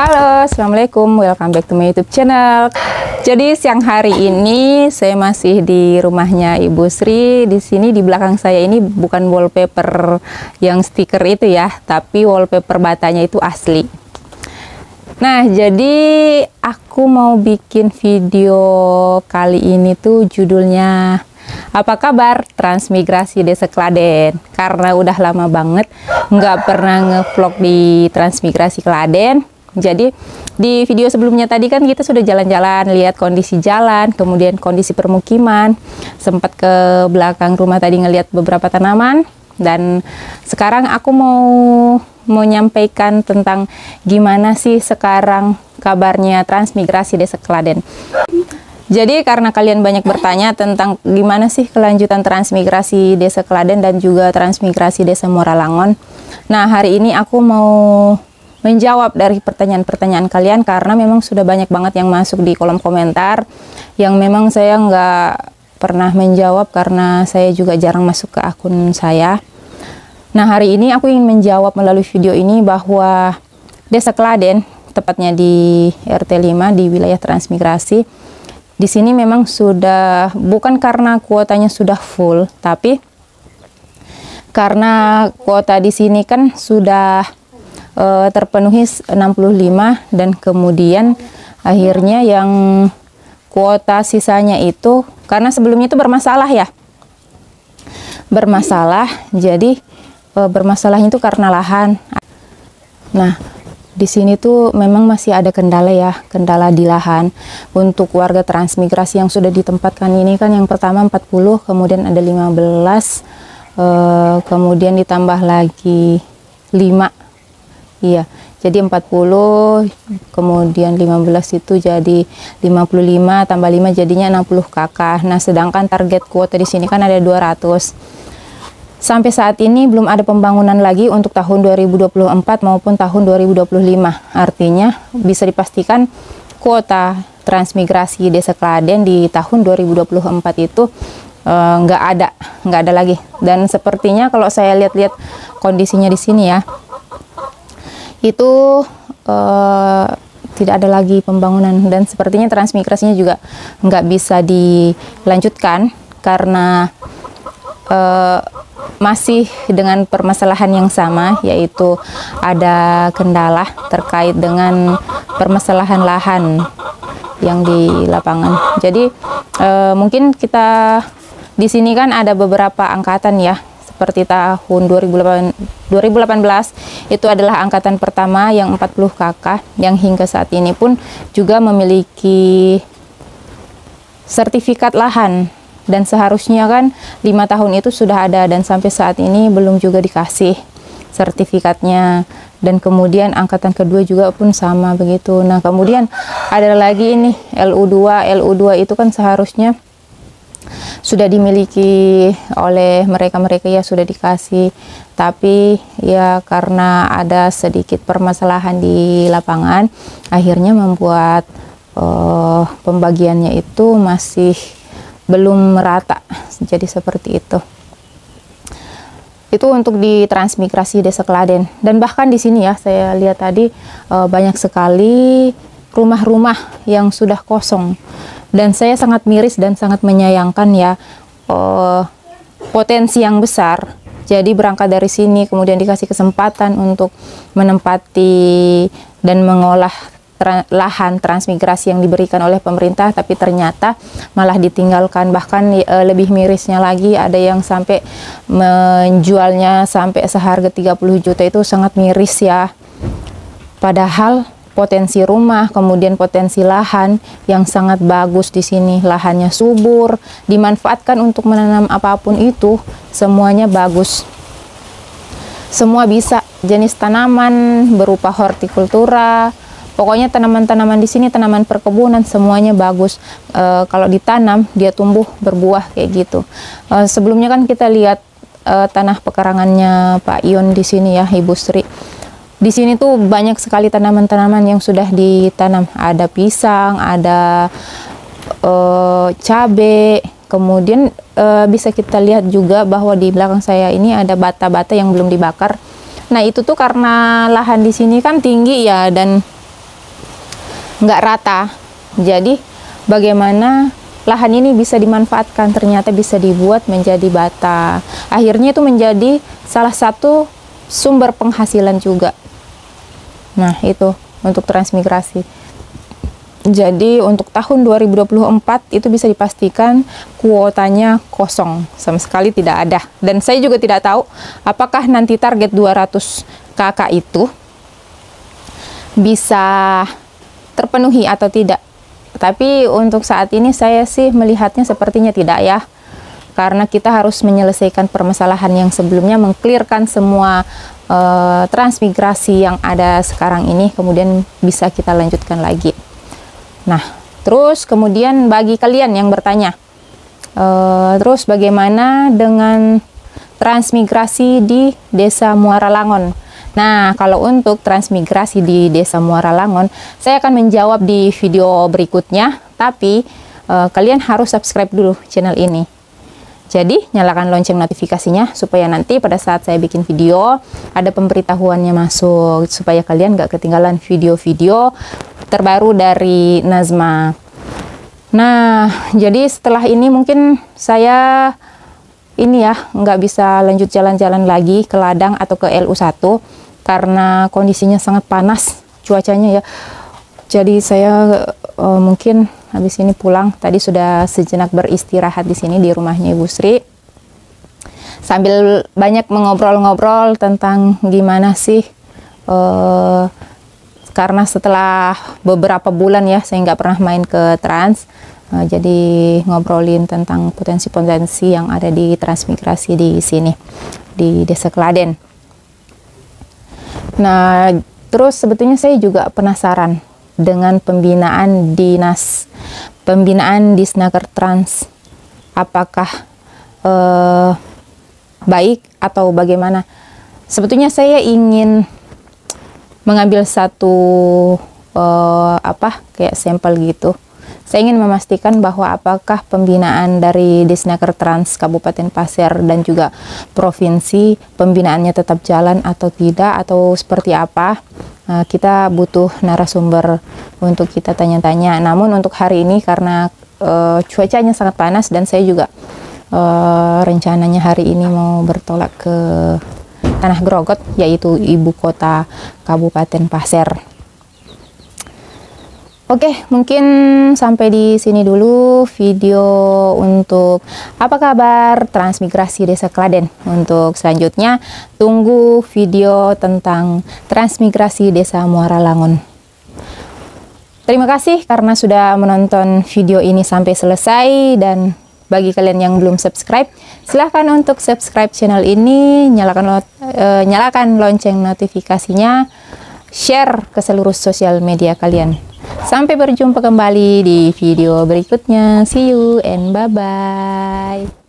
Halo, assalamualaikum, welcome back to my YouTube channel. Jadi siang hari ini saya masih di rumahnya Ibu Sri. Di sini di belakang saya ini bukan wallpaper yang stiker itu ya, tapi wallpaper batanya itu asli. Nah, jadi aku mau bikin video kali ini tuh judulnya apa kabar transmigrasi Desa Kladen. Karena udah lama banget nggak pernah ngevlog di transmigrasi Kladen. Jadi di video sebelumnya tadi kan kita sudah jalan-jalan, lihat kondisi jalan, kemudian kondisi permukiman, sempat ke belakang rumah tadi ngelihat beberapa tanaman, dan sekarang aku mau menyampaikan tentang gimana sih sekarang kabarnya transmigrasi Desa Kladen. Jadi karena kalian banyak bertanya tentang gimana sih kelanjutan transmigrasi Desa Kladen dan juga transmigrasi Desa Moralangon. Nah, hari ini aku mau menjawab dari pertanyaan-pertanyaan kalian, karena memang sudah banyak banget yang masuk di kolom komentar yang memang saya nggak pernah menjawab karena saya juga jarang masuk ke akun saya. Nah, hari ini aku ingin menjawab melalui video ini bahwa Desa Kladen, tepatnya di RT 5 di wilayah transmigrasi, di sini memang sudah, bukan karena kuotanya sudah full, tapi karena kuota di sini kan sudah terpenuhi 65, dan kemudian akhirnya yang kuota sisanya itu karena sebelumnya itu bermasalah ya, jadi bermasalahnya itu karena lahan. Nah, di sini tuh memang masih ada kendala ya, kendala di lahan. Untuk warga transmigrasi yang sudah ditempatkan ini kan yang pertama 40, kemudian ada 15, kemudian ditambah lagi 5. Iya, jadi 40, kemudian 15 itu jadi 55, tambah 5 jadinya 60 KK. Nah, sedangkan target kuota di sini kan ada 200. Sampai saat ini belum ada pembangunan lagi untuk tahun 2024 maupun tahun 2025. Artinya bisa dipastikan kuota transmigrasi Desa Kladen di tahun 2024 itu nggak ada lagi. Dan sepertinya kalau saya lihat-lihat kondisinya di sini ya, itu tidak ada lagi pembangunan, dan sepertinya transmigrasinya juga nggak bisa dilanjutkan karena masih dengan permasalahan yang sama, yaitu ada kendala terkait dengan permasalahan lahan yang di lapangan. Jadi mungkin kita di sini kan ada beberapa angkatan ya, seperti tahun 2018 itu adalah angkatan pertama yang 40 KK yang hingga saat ini pun juga memiliki sertifikat lahan, dan seharusnya kan 5 tahun itu sudah ada, dan sampai saat ini belum juga dikasih sertifikatnya. Dan kemudian angkatan kedua juga pun sama begitu. Nah, kemudian ada lagi ini LU2 itu kan seharusnya sudah dimiliki oleh mereka ya, sudah dikasih, tapi ya karena ada sedikit permasalahan di lapangan akhirnya membuat pembagiannya itu masih belum merata, jadi seperti itu. Itu untuk di transmigrasi Desa Kladen. Dan bahkan di sini ya, saya lihat tadi banyak sekali rumah-rumah yang sudah kosong. Dan saya sangat miris dan sangat menyayangkan ya, potensi yang besar. Jadi berangkat dari sini kemudian dikasih kesempatan untuk menempati dan mengolah lahan transmigrasi yang diberikan oleh pemerintah, tapi ternyata malah ditinggalkan. Bahkan lebih mirisnya lagi, ada yang sampai menjualnya sampai seharga 30 juta, itu sangat miris ya. Padahal potensi rumah, kemudian potensi lahan yang sangat bagus di sini, lahannya subur, dimanfaatkan untuk menanam apapun itu, semuanya bagus. Semua bisa, jenis tanaman berupa hortikultura, pokoknya tanaman-tanaman di sini, tanaman perkebunan, semuanya bagus. Kalau ditanam, dia tumbuh, berbuah kayak gitu. Sebelumnya kan kita lihat tanah pekarangannya Pak Ion di sini ya, Ibu Sri. Di sini tuh banyak sekali tanaman-tanaman yang sudah ditanam. Ada pisang, ada cabai, kemudian bisa kita lihat juga bahwa di belakang saya ini ada bata-bata yang belum dibakar. Nah, itu tuh karena lahan di sini kan tinggi ya, dan nggak rata. Jadi bagaimana lahan ini bisa dimanfaatkan, ternyata bisa dibuat menjadi bata. Akhirnya itu menjadi salah satu sumber penghasilan juga. Nah, itu untuk transmigrasi. Jadi untuk tahun 2024 itu bisa dipastikan kuotanya kosong, sama sekali tidak ada. Dan saya juga tidak tahu apakah nanti target 200 KK itu bisa terpenuhi atau tidak. Tapi untuk saat ini saya sih melihatnya sepertinya tidak ya. Karena kita harus menyelesaikan permasalahan yang sebelumnya, mengclearkan semua transmigrasi yang ada sekarang ini, kemudian bisa kita lanjutkan lagi. Nah, terus kemudian bagi kalian yang bertanya, terus bagaimana dengan transmigrasi di Desa Muara Langon? Nah, kalau untuk transmigrasi di Desa Muara Langon, saya akan menjawab di video berikutnya, tapi kalian harus subscribe dulu channel ini. Jadi, nyalakan lonceng notifikasinya supaya nanti pada saat saya bikin video, ada pemberitahuannya masuk, supaya kalian gak ketinggalan video-video terbaru dari Nazma. Nah, jadi setelah ini mungkin saya ini ya, nggak bisa lanjut jalan-jalan lagi ke ladang atau ke LU1 karena kondisinya sangat panas cuacanya ya. Jadi saya mungkin habis ini pulang. Tadi sudah sejenak beristirahat di sini di rumahnya Ibu Sri, sambil banyak mengobrol-ngobrol tentang gimana sih karena setelah beberapa bulan ya saya nggak pernah main ke Trans, jadi ngobrolin tentang potensi-potensi yang ada di transmigrasi di sini di Desa Kladen. Nah, terus sebetulnya saya juga penasaran dengan pembinaan Disnaker Trans, apakah baik atau bagaimana? Sebetulnya saya ingin mengambil satu kayak sampel gitu. Saya ingin memastikan bahwa apakah pembinaan dari Disnaker Trans Kabupaten Pasir dan juga provinsi, pembinaannya tetap jalan atau tidak, atau seperti apa. Kita butuh narasumber untuk kita tanya-tanya. Namun untuk hari ini karena cuacanya sangat panas dan saya juga rencananya hari ini mau bertolak ke Tanah Grogot, yaitu ibu kota Kabupaten Pasir. Oke, mungkin sampai di sini dulu video untuk apa kabar transmigrasi Desa Kladen. Untuk selanjutnya, tunggu video tentang transmigrasi Desa Muara Langon. Terima kasih karena sudah menonton video ini sampai selesai, dan bagi kalian yang belum subscribe, silahkan untuk subscribe channel ini, nyalakan lonceng notifikasinya, share ke seluruh sosial media kalian. Sampai berjumpa kembali di video berikutnya. See you and bye-bye.